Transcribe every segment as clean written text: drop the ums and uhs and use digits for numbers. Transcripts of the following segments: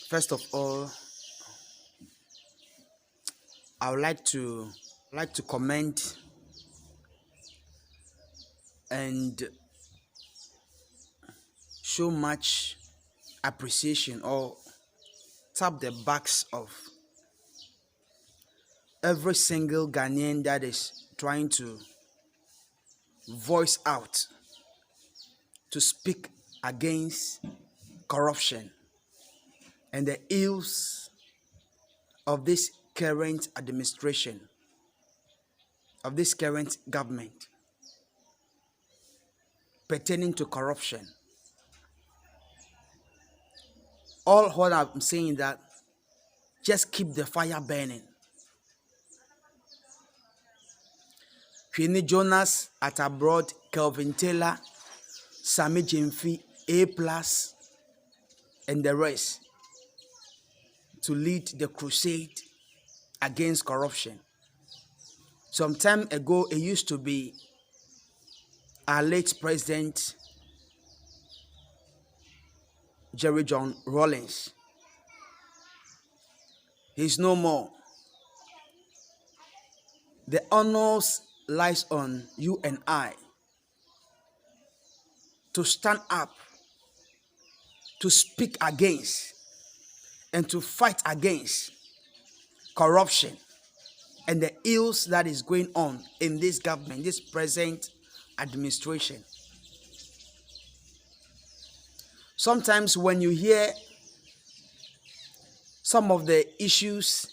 First of all, I would like to comment and show much appreciation or tap the backs of every single Ghanaian that is trying to voice out, to speak against corruption and the ills of this current administration, of this current government pertaining to corruption. All what I'm saying that just keep the fire burning. Queenie Jonas at abroad, Kelvin Taylor, Sammy Jemfi, A+, and the rest to lead the crusade against corruption. Some time ago, it used to be our late president, Jerry John Rawlings. He's no more. The honors lies on you and I to stand up, to speak against, and to fight against corruption and the ills that is going on in this government, this present administration. Sometimes when you hear some of the issues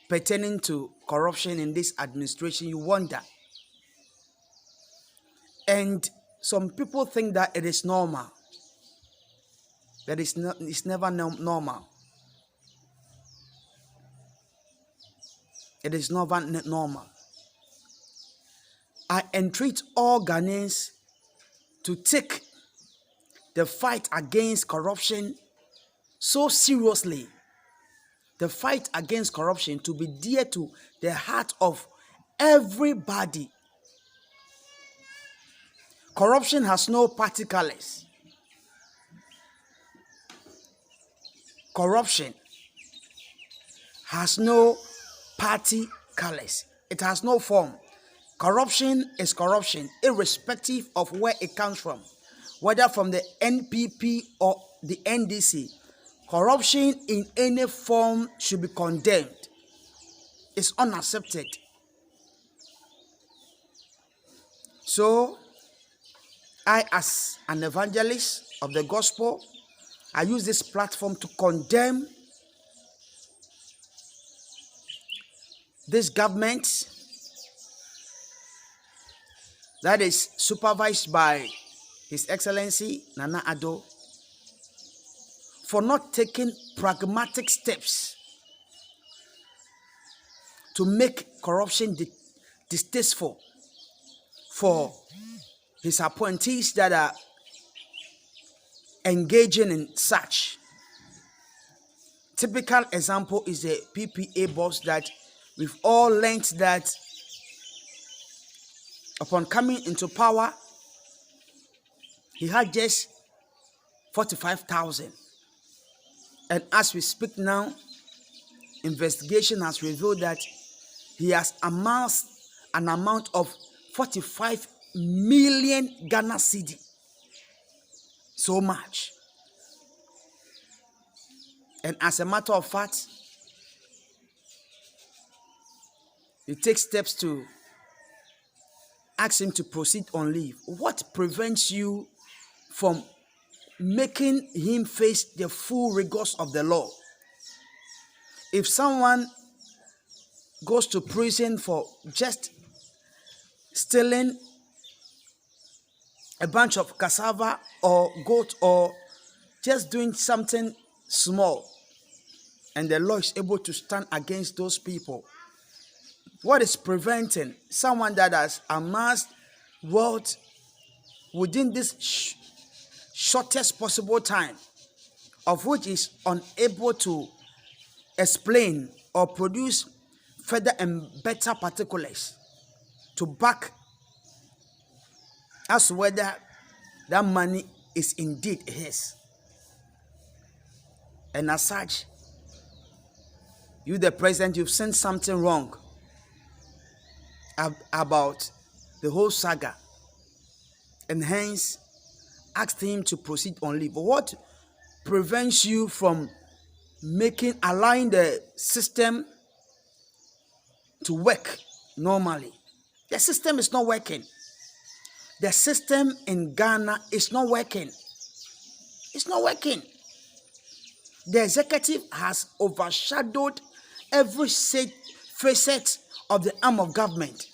pertaining to corruption in this administration, you wonder. And some people think that it is normal. That it's never normal. It is never normal. I entreat all Ghanaians to take the fight against corruption so seriously. The fight against corruption to be dear to the heart of everybody. Corruption has no party colors. Corruption has no party colors. It has no form. Corruption is corruption, irrespective of where it comes from, whether from the NPP or the NDC. Corruption in any form should be condemned. It's unaccepted. So, I, as an evangelist of the gospel, I use this platform to condemn this government that is supervised by His Excellency Nana Addo for not taking pragmatic steps to make corruption distasteful for his appointees that are engaging in such. Typical example is the PPA boss that we've all learned that upon coming into power, he had just 45,000. And as we speak now, investigation has revealed that he has amassed an amount of 45 million Ghana cedi. So much. And as a matter of fact, he takes steps to ask him to proceed on leave. What prevents you from making him face the full rigors of the law? If someone goes to prison for just stealing a bunch of cassava or goat or just doing something small, and the law is able to stand against those people, what is preventing someone that has amassed wealth within this shortest possible time, of which is unable to explain or produce further and better particulars to back as whether that money is indeed his. And as such, you, the president, you've seen something wrong about the whole saga, and hence asked him to proceed on leave. But what prevents you from allowing the system to work normally? The system is not working. The system in Ghana is not working. It's not working. The executive has overshadowed every facet of the arm of government.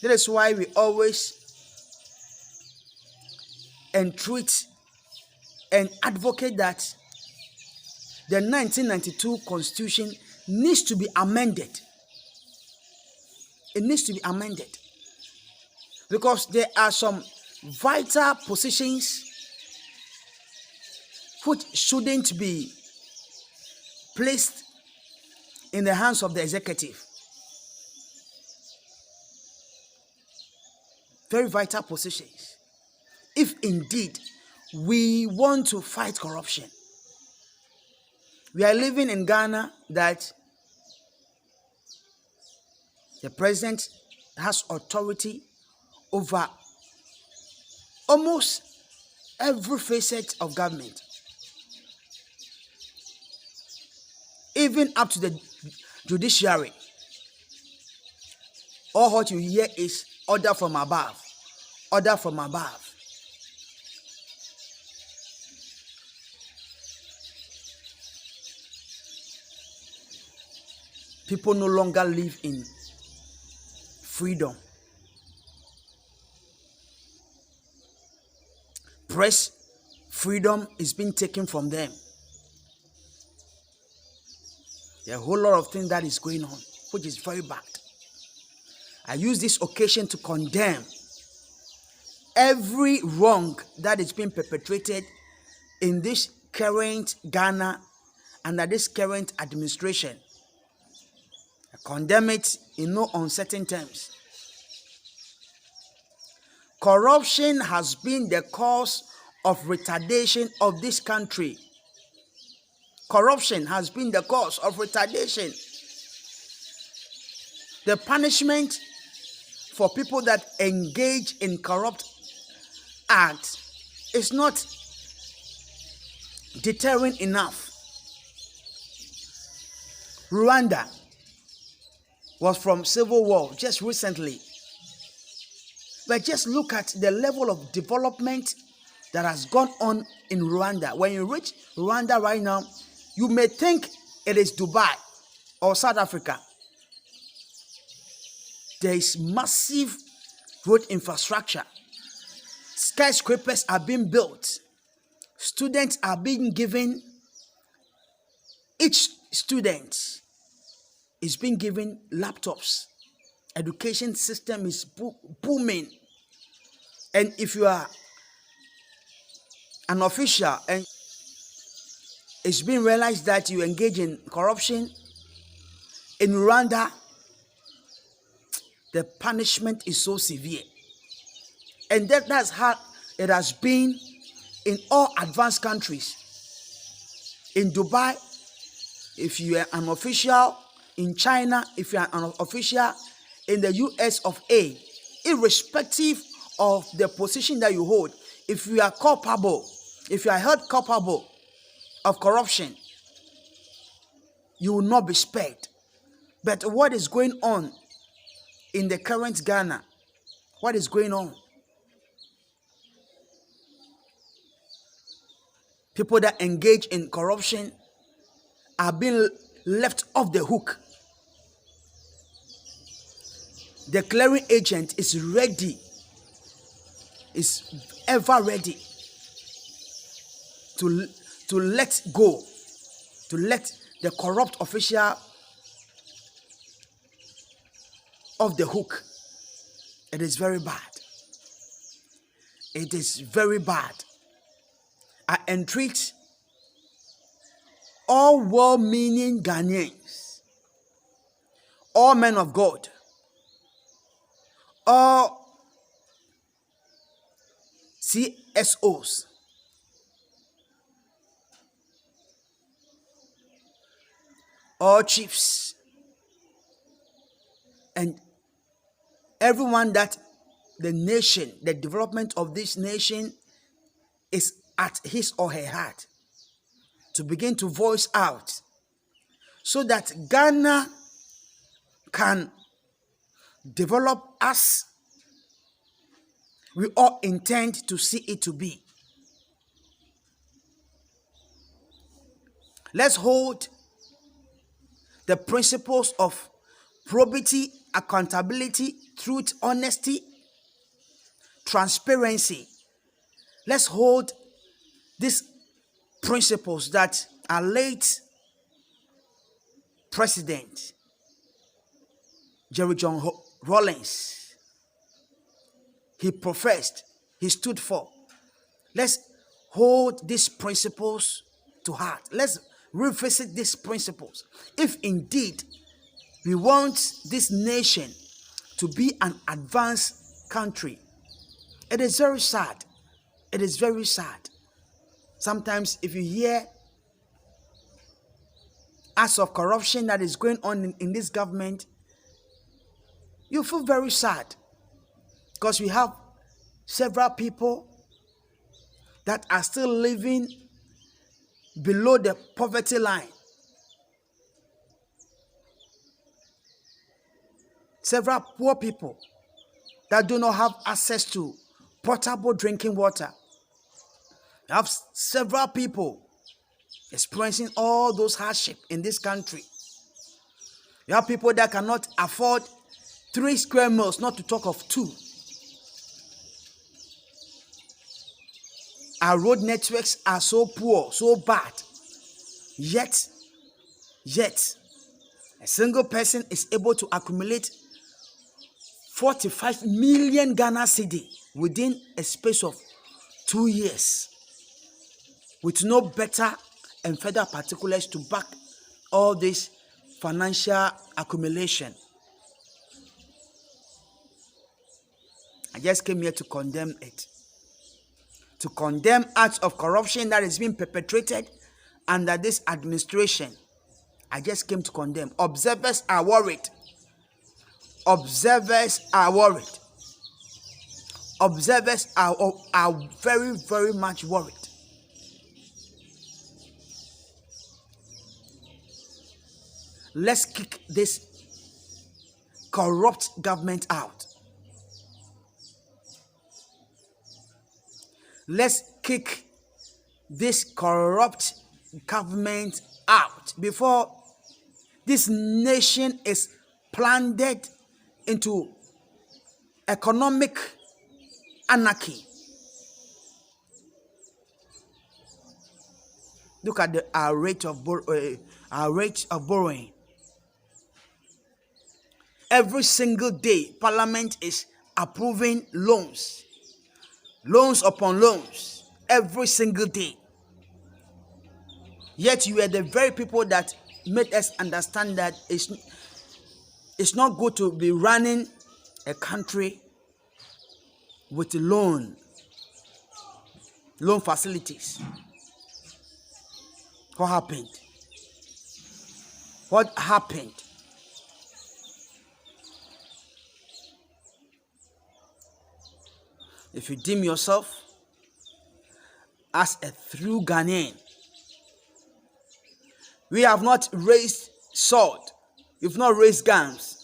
That is why we always entreat and advocate that the 1992 Constitution needs to be amended. It needs to be amended because there are some vital positions which shouldn't be placed in the hands of the executive. Very vital positions. If indeed we want to fight corruption, we are living in Ghana that the president has authority over almost every facet of government, even up to the judiciary. All what you hear is order from above, order from above. People no longer live in freedom. Press freedom is being taken from them. There are a whole lot of things that is going on, which is very bad. I use this occasion to condemn every wrong that is being perpetrated in this current Ghana under this current administration. I condemn it in no uncertain terms. Corruption has been the cause of retardation of this country. Corruption has been the cause of retardation. The punishment for people that engage in corrupt acts is not deterring enough. Rwanda was from civil war just recently. But just look at the level of development that has gone on in Rwanda. When you reach Rwanda right now, you may think it is Dubai or South Africa. There is massive road infrastructure. Skyscrapers are being built. Students are being given, each student is being given laptops. Education system is booming. And if you are an official and it's been realized that you engage in corruption in Rwanda, the punishment is so severe. And that's how it has been in all advanced countries. In Dubai, if you are an official, in China, if you are an official, in the US of A, irrespective of the position that you hold, if you are culpable, if you are held culpable of corruption, you will not be spared. But what is going on in the current Ghana? What is going on? People that engage in corruption are being left off the hook. The clearing agent is ready, is ever ready to let go, to let the corrupt official off the hook. It is very bad. It is very bad. I entreat all well-meaning Ghanaians, all men of God, CSOs, all chiefs, and everyone that the nation, the development of this nation is at his or her heart, to begin to voice out so that Ghana can develop as we all intend to see it to be. Let's hold the principles of probity, accountability, truth, honesty, transparency. Let's hold these principles that our late President Jerry John Rawlings, he professed, he stood for. Let's hold these principles to heart. Let's revisit these principles. If indeed we want this nation to be an advanced country, it is very sad. It is very sad. Sometimes if you hear acts of corruption that is going on in this government, you feel very sad, because we have several people that are still living below the poverty line. Several poor people that do not have access to potable drinking water. We have several people experiencing all those hardships in this country. You have people that cannot afford 3 square miles, not to talk of 2. Our road networks are so poor, so bad. Yet, a single person is able to accumulate 45 million Ghana cedi within a space of 2 years, with no better and further particulars to back all this financial accumulation. I just came here to condemn it. To condemn acts of corruption that is being perpetrated under this administration. I just came to condemn. Observers are worried. Observers are worried. Observers are very, very much worried. Let's kick this corrupt government out. Let's kick this corrupt government out before this nation is plundered into economic anarchy. Look at our rate of borrowing. Every single day, Parliament is approving loans upon loans, every single day. Yet you are the very people that made us understand that it's not good to be running a country with loan facilities. What happened? What happened? If you deem yourself as a true Ghanaian, we have not raised sword, we've not raised guns.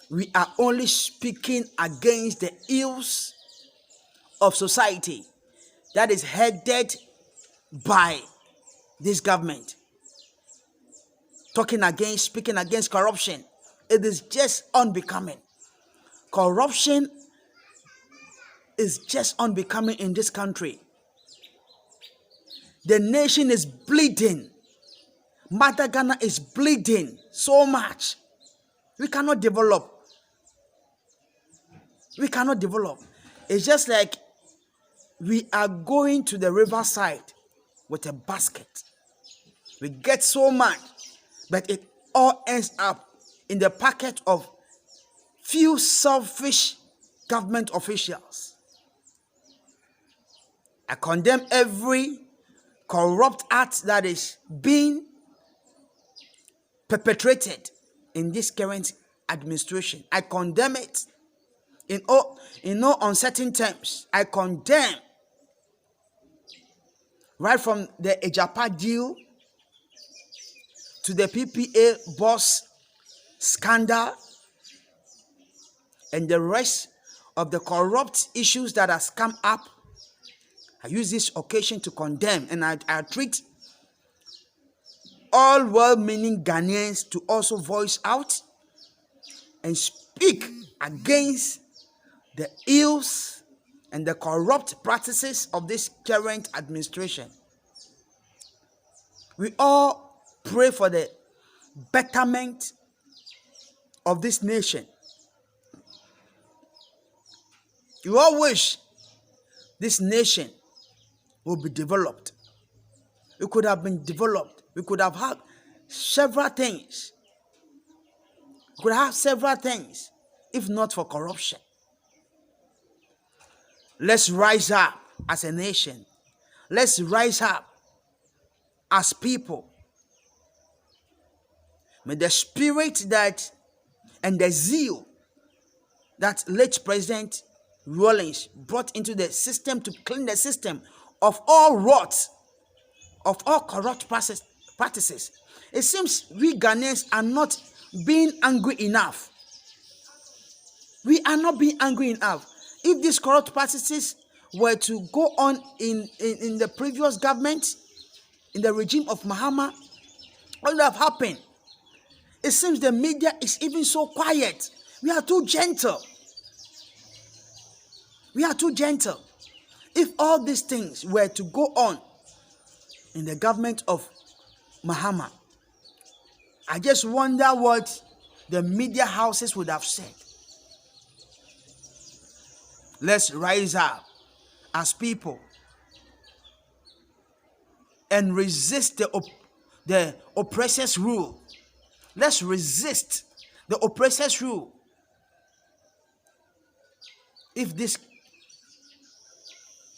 We are only speaking against the ills of society that is headed by this government. Speaking against corruption. It is just unbecoming. Corruption is just unbecoming in this country. The nation is bleeding. Mother Ghana is bleeding so much. We cannot develop. It's just like we are going to the riverside with a basket. We get so much, but it all ends up in the pocket of few selfish government officials. I condemn every corrupt act that is being perpetrated in this current administration. I condemn it in no uncertain terms. I condemn right from the Ejapa deal to the PPA boss scandal and the rest of the corrupt issues that has come up. I use this occasion to condemn, and I treat all well-meaning Ghanaians to also voice out and speak against the ills and the corrupt practices of this current administration. We all pray for the betterment of this nation. We all wish this nation will be developed. It could have been developed. We could have had several things. We could have several things if not for corruption. Let's rise up as a nation. Let's rise up as people. May the spirit that and the zeal that late President Rawlings brought into the system to clean the system of all rot, of all corrupt practices. It seems we Ghanaians are not being angry enough. We are not being angry enough. If these corrupt practices were to go on in the previous government, in the regime of Mahama, what would have happened? It seems the media is even so quiet. We are too gentle. We are too gentle. If all these things were to go on in the government of Mahama, I just wonder what the media houses would have said. Let's rise up as people and resist the oppressor's rule. Let's resist the oppressor's rule. If this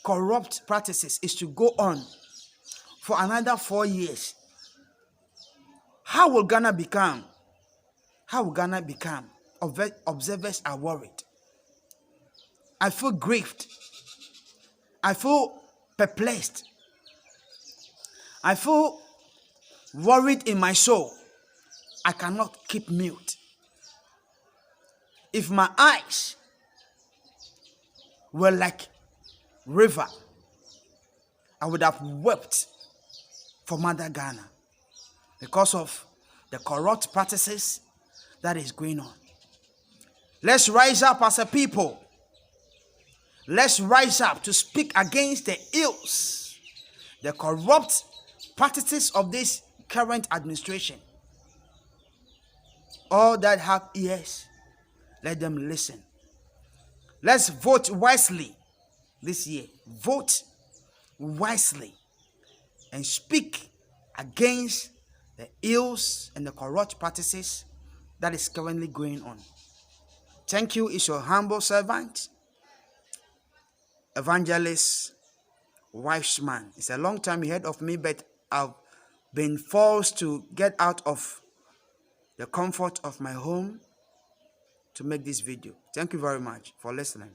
corrupt practices is to go on for another 4 years, how will Ghana become? How will Ghana become? Observers are worried. I feel grieved. I feel perplexed. I feel worried in my soul. I cannot keep mute. If my eyes were like river, I would have wept for Mother Ghana because of the corrupt practices that is going on. Let's rise up as a people. Let's rise up to speak against the ills, the corrupt practices of this current administration. All that have ears, let them listen. Let's vote wisely this year. Vote wisely and speak against the ills and the corrupt practices that is currently going on. Thank you. It's your humble servant, Evangelist Wiseman. It's a long time you heard of me, but I've been forced to get out of the comfort of my home to make this video. Thank you very much for listening.